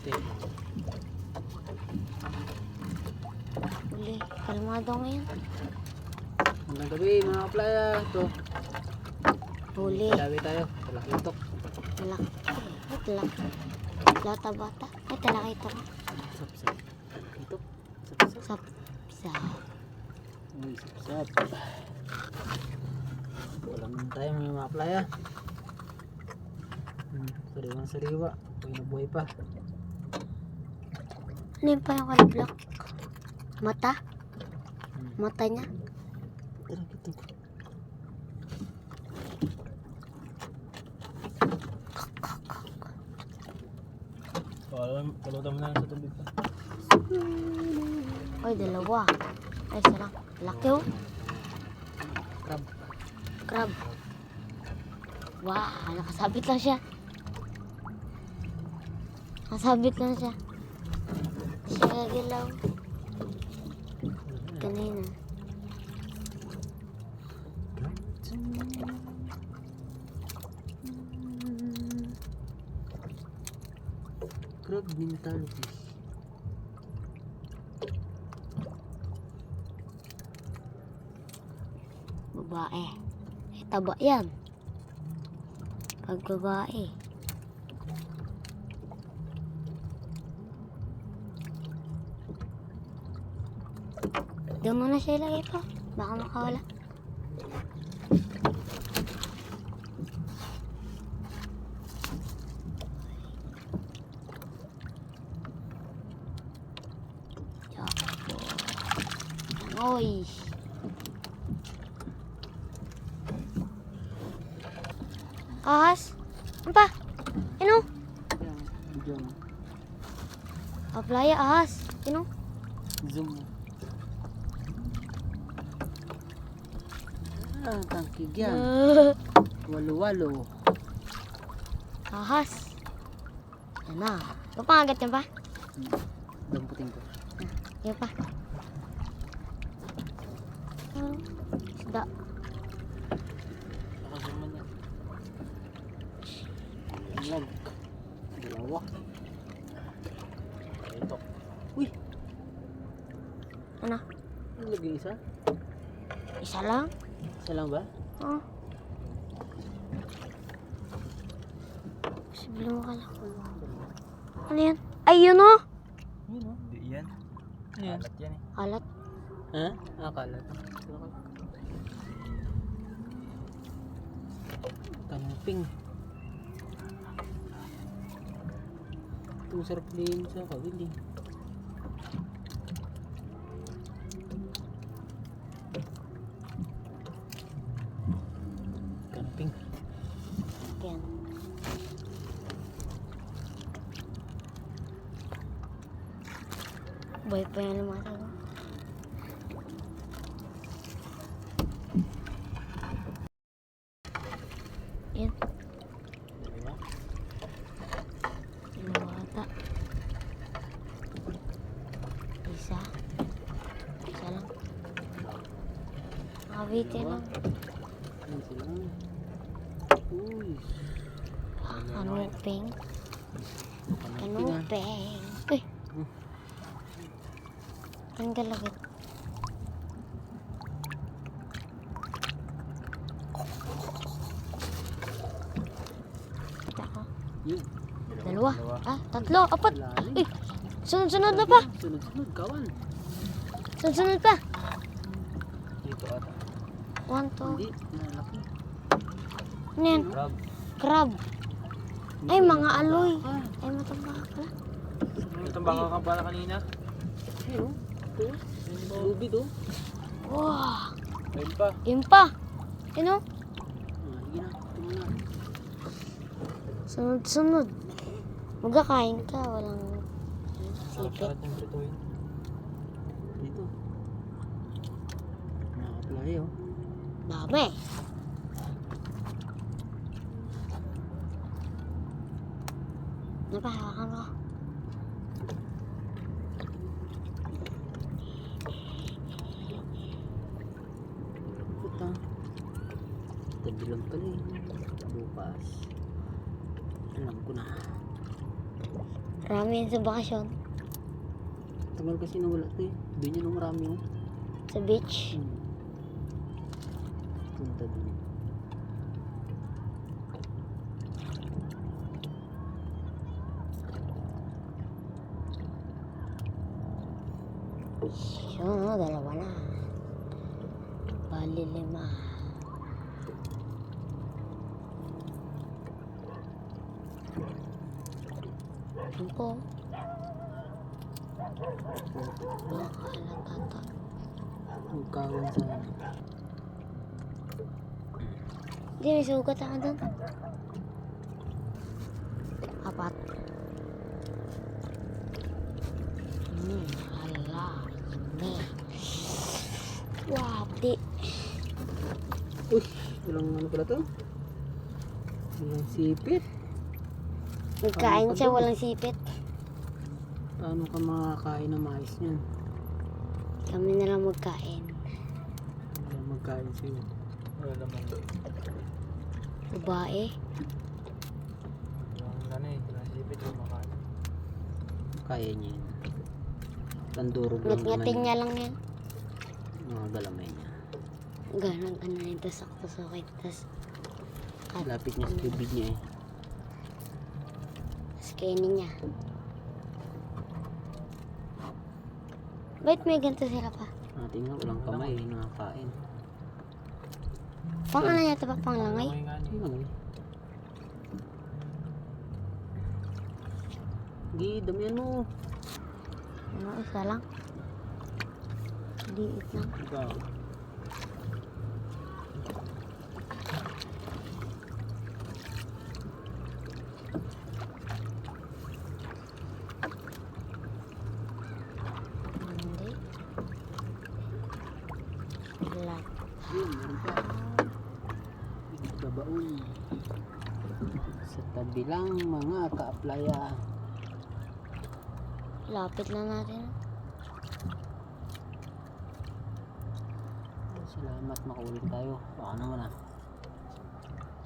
Uli, kalmado ngayon. Magandang gabi mga playa. Ito. Huli. Sabi tayo. Talakitok. Malaki. Ay, talaki. Lata bata. Ay, talaki ito. Sap-sap. Talakitok. Sap-sap. Sap. Sap. Uy, sap-sap. Walang tayo mga playa. Sariwang-sariwa. Buhay na buhay pa. Ano yun pa yung kaliblak? Mata? Mata niya? Talakitok. Palutan mo na lang sa tubig pa. Ay, dalawa. Ay, isa lang. Laki oh. Crab. Crab. Wow, nakasabit lang siya. Nakasabit lang siya. Siya gagalaw. Kanina. Crab mentality. Babae. Taba yan. Pag babae. Doon mo na siya ilagay pa. Baka makawala. Oy. Ahas. Ano pa? Ano? Zoom. Aplaya ahas. Ano? Zoom. Ah, tangkig yan. Walo-walo. Ahas. Yan na. Papangagat yan pa? Damputin ko. Yan pa. Isda. Nakasuman yan. Lag. Dalawa. Ito. Uy! Ano? Ano lagi isa? Isa lang? Isa lang ba? Oo. Posible mo kala. Ano yan? Ay, yun o! Yun o. Hindi yan. Ano yan? Kalat yan eh. Kalat. Ha? Ah, kalat. Tamping. Ito sarap din sa kawili. Camping. Yan. Boy pa yan lumatag. Yan. Lumata. Isa. Isa lang. Nakabiti lang. Ano sila? Uy. Kanuping. Kanuping ah. Kanuping. Uy. Ang galagit. Ako. Yun. Dalawa. Ah, tatlo. Apat. Uy. Sunod-sunod na pa. Sunod-sunod. Kawan. Sunod-sunod pa. Dito ata. 1, 2. Hindi. Nalaki. Ano yan? Crab. Crab. Ay, mga aloy. Ay, mataba pala. Matambaka ka pala kanina. Ayun. Ito. Lubid oh. Wow. Ayun pa. Yun pa. Yun o. Sige na. Ito muna. Sunod-sunod. Magkakain ka. Walang sipit. Sarap yung prituin. Dito. Nakaplay oh. Dami. Napahawakan ko. Puta. Tabi lang pala eh. Bukas. Alam ko na. Marami yan sa bakasyon. Tagal kasi nawala ito eh. Doon yun ang marami oh. Sa beach. Punta doon. Yun, dalawa na. Bali 5. Yun po. Nakahalatata. Magkawan sana. Hindi, may sugat ako doon. 4. Hala. Ini. Wati. Uy, walang ano pala to? Walang sipit. Nagkain siya, walang sipit. Paano ka makakain ng mais niyan? Kami na lang magkain. Wala magkain sa'yo. Wala naman. Babae. Yung ano eh, walang sipit yung makain. Kaya niya yun. Pandurog lang naman Ngat-ngatin niya lang yan. mga galamay niya. Ganon, ano yun, tas sakto-sakit, tas Lapit niya sa bibig niya eh. kainin niya. Ba't may ganito sila pa? Natin nga, walang kamay, nakakain. Pang ano niya ito ba? Pang langay? Tingnan eh. Gi, damihan mo. Ano, isa lang? Liit lang. Ikaw. Hindi. Wala. Yun, meron pa. Babaon. Sa tabi lang mga ka-aplaya. Lapit na natin. Salamat, makaulit tayo. Baka naman ah.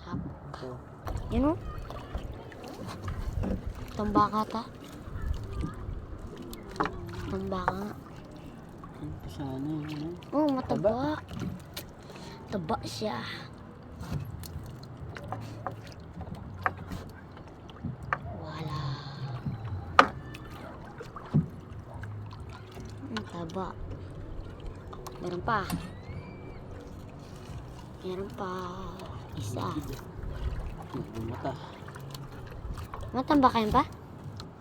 Hap. Ito. Yun o. Tambaka ta. Tambaka nga. Ito sana yun. Oh, mataba. Taba siya. Wala. Taba. Meron pa. Meron pa. Isa. Ito mata. Matambakayan pa?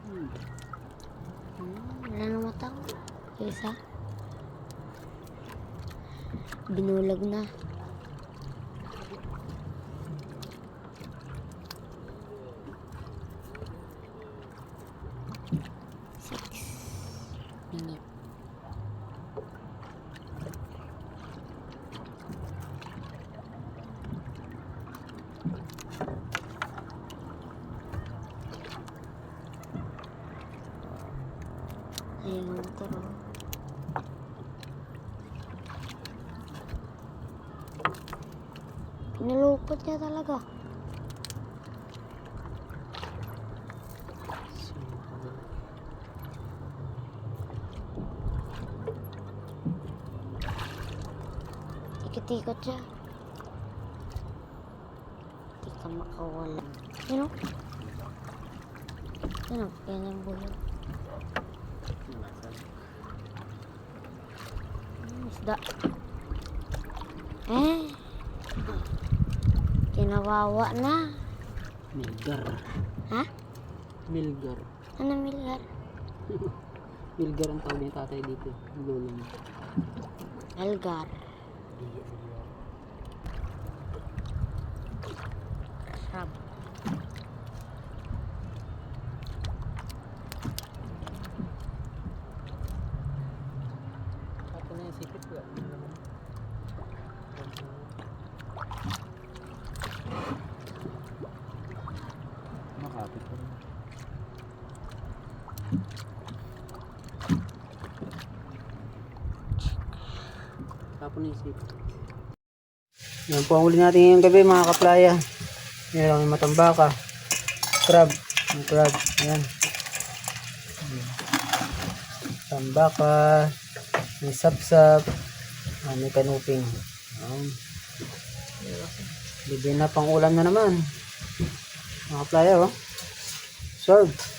Hmm. Wala na mata ko. Isa. Binulag na. Minute. Ayun ko. Pinalupot niya talaga. Ikot-ikot siya. Hindi ka makawala. Yun o. Yun o. Yan ang bulog. Isda. Kinawawa na. Milgar. Ha? Milgar. Ano milgar? Milgar ang tawag ng tatay dito. Lolo mo. Algar. Crab. Tapos na yung sipit ko. Makapit pa rin. Tapos na yung sipit. Yan po ang huli natin ngayong gabi mga kaplaya. Yan lang yung matambaka. Crab. Yung crab. Ayan. Tambaka, may sapsap, may kanuping. Bigyan na pang ulam na naman. Mga playa, oh. Serve.